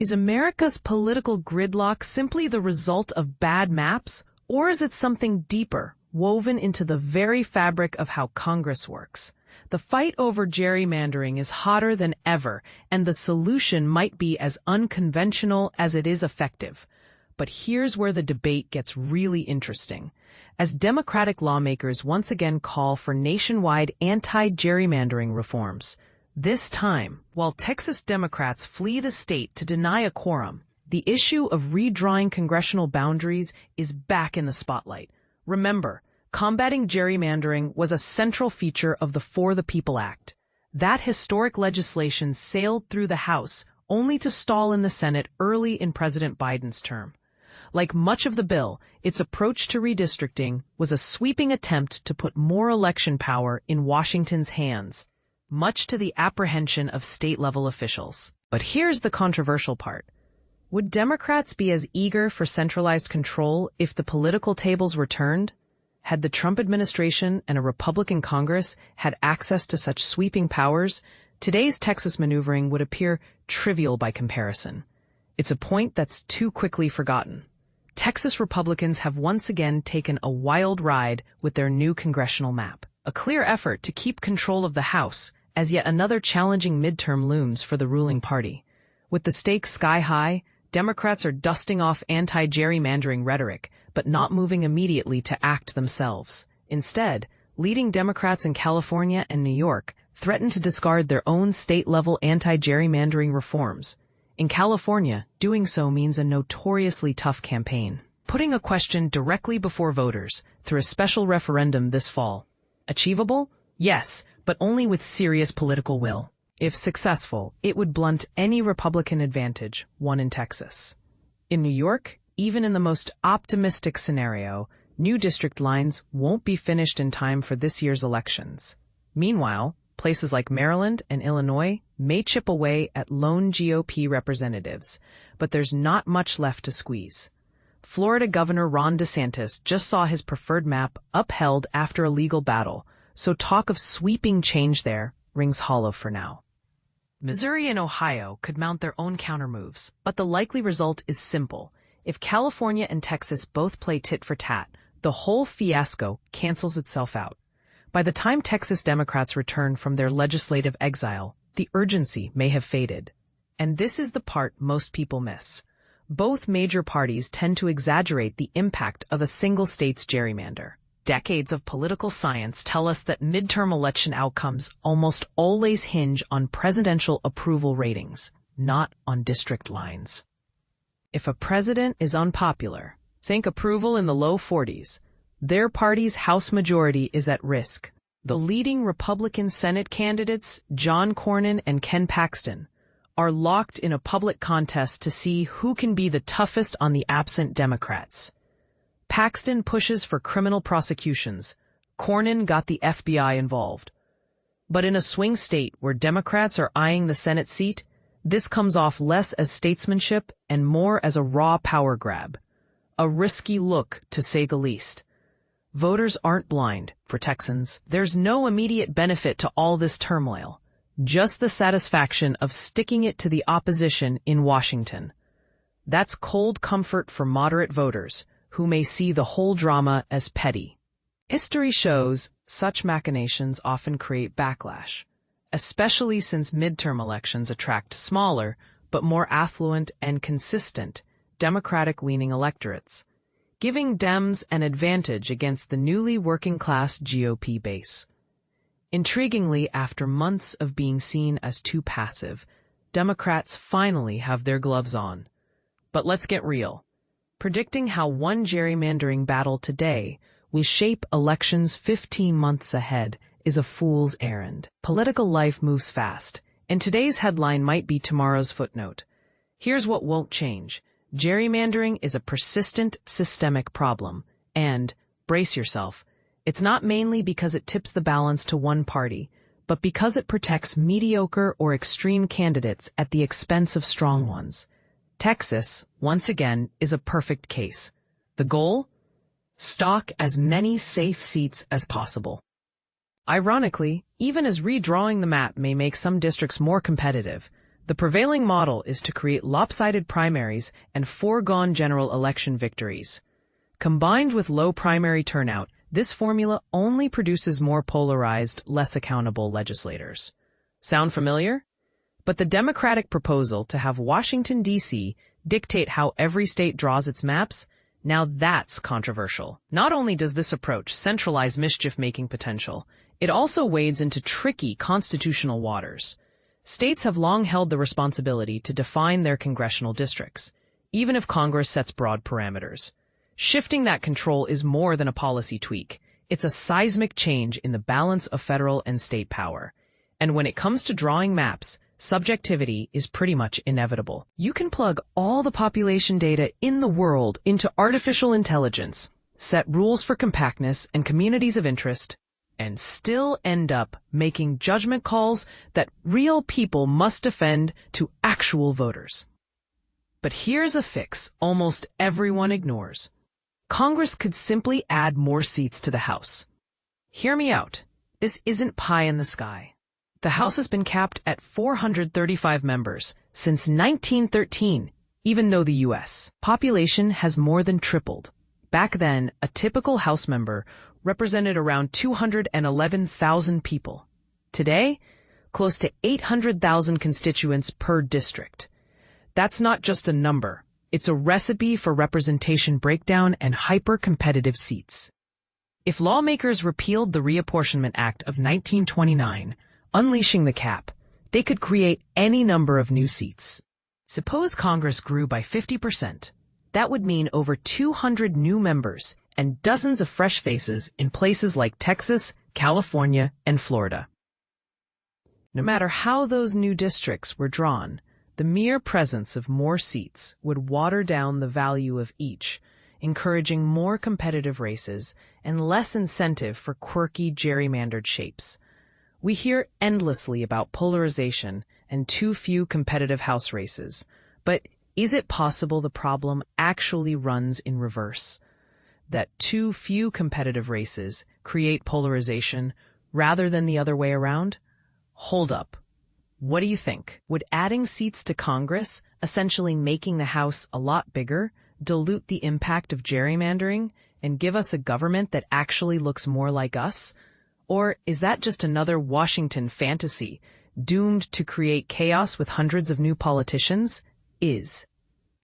Is America's political gridlock simply the result of bad maps, or is it something deeper, woven into the very fabric of how Congress works? The fight over gerrymandering is hotter than ever, and the solution might be as unconventional as it is effective. But here's where the debate gets really interesting. As Democratic lawmakers once again call for nationwide anti-gerrymandering reforms, this time, while Texas Democrats flee the state to deny a quorum, the issue of redrawing congressional boundaries is back in the spotlight. Remember, combating gerrymandering was a central feature of the For the People Act. That historic legislation sailed through the House only to stall in the Senate early in President Biden's term. Like much of the bill, its approach to redistricting was a sweeping attempt to put more election power in Washington's hands, much to the apprehension of state-level officials. But here's the controversial part. Would Democrats be as eager for centralized control if the political tables were turned? Had the Trump administration and a Republican Congress had access to such sweeping powers, today's Texas maneuvering would appear trivial by comparison. It's a point that's too quickly forgotten. Texas Republicans have once again taken a wild ride with their new congressional map, a clear effort to keep control of the House as yet another challenging midterm looms for the ruling party. With the stakes sky high, Democrats are dusting off anti-gerrymandering rhetoric, but not moving immediately to act themselves. Instead, leading Democrats in California and New York threaten to discard their own state-level anti-gerrymandering reforms. In California, doing so means a notoriously tough campaign, putting a question directly before voters through a special referendum this fall. Achievable? Yes, but only with serious political will. If successful, it would blunt any Republican advantage won in Texas. In New York, even in the most optimistic scenario, new district lines won't be finished in time for this year's elections. Meanwhile, places like Maryland and Illinois may chip away at lone GOP representatives, but there's not much left to squeeze. Florida Governor Ron DeSantis just saw his preferred map upheld after a legal battle, so talk of sweeping change there rings hollow for now. Missouri and Ohio could mount their own countermoves, but the likely result is simple. If California and Texas both play tit for tat, the whole fiasco cancels itself out. By the time Texas Democrats return from their legislative exile, the urgency may have faded. And this is the part most people miss. Both major parties tend to exaggerate the impact of a single state's gerrymander. Decades of political science tell us that midterm election outcomes almost always hinge on presidential approval ratings, not on district lines. If a president is unpopular, think approval in the low 40s, their party's House majority is at risk. The leading Republican Senate candidates, John Cornyn and Ken Paxton, are locked in a public contest to see who can be the toughest on the absent Democrats. Paxton pushes for criminal prosecutions. Cornyn got the FBI involved. But in a swing state where Democrats are eyeing the Senate seat, this comes off less as statesmanship and more as a raw power grab. A risky look, to say the least. Voters aren't blind, for Texans. There's no immediate benefit to all this turmoil, just the satisfaction of sticking it to the opposition in Washington. That's cold comfort for moderate voters, who may see the whole drama as petty. History shows such machinations often create backlash, especially since midterm elections attract smaller, but more affluent and consistent, Democratic-leaning electorates, giving Dems an advantage against the newly working-class GOP base. Intriguingly, after months of being seen as too passive, Democrats finally have their gloves on. But let's get real. Predicting how one gerrymandering battle today will shape elections 15 months ahead is a fool's errand. Political life moves fast, and today's headline might be tomorrow's footnote. Here's what won't change. Gerrymandering is a persistent, systemic problem, and, brace yourself, it's not mainly because it tips the balance to one party, but because it protects mediocre or extreme candidates at the expense of strong ones. Texas, once again, is a perfect case. The goal? Stock as many safe seats as possible. Ironically, even as redrawing the map may make some districts more competitive, The prevailing model is to create lopsided primaries and foregone general election victories. Combined with low primary turnout, this formula only produces more polarized, less accountable legislators. Sound familiar? But the Democratic proposal to have Washington, D.C. dictate how every state draws its maps, now that's controversial. Not only does this approach centralize mischief-making potential, it also wades into tricky constitutional waters. States have long held the responsibility to define their congressional districts, even if Congress sets broad parameters. Shifting that control is more than a policy tweak. It's a seismic change in the balance of federal and state power. And when it comes to drawing maps, subjectivity is pretty much inevitable. You can plug all the population data in the world into artificial intelligence, set rules for compactness and communities of interest, and still end up making judgment calls that real people must defend to actual voters. But here's a fix almost everyone ignores. Congress could simply add more seats to the House. Hear me out. This isn't pie in the sky. The House has been capped at 435 members since 1913, even though the U.S. population has more than tripled. Back then, a typical House member represented around 211,000 people. Today, close to 800,000 constituents per district. That's not just a number. It's a recipe for representation breakdown and hyper-competitive seats. If lawmakers repealed the Reapportionment Act of 1929, unleashing the cap, they could create any number of new seats. Suppose Congress grew by 50%. That would mean over 200 new members and dozens of fresh faces in places like Texas, California, and Florida. No matter how those new districts were drawn, the mere presence of more seats would water down the value of each, encouraging more competitive races and less incentive for quirky gerrymandered shapes. We hear endlessly about polarization and too few competitive House races, but is it possible the problem actually runs in reverse? That too few competitive races create polarization rather than the other way around? Hold up. What do you think? Would adding seats to Congress, essentially making the House a lot bigger, dilute the impact of gerrymandering and give us a government that actually looks more like us? Or is that just another Washington fantasy, doomed to create chaos with hundreds of new politicians?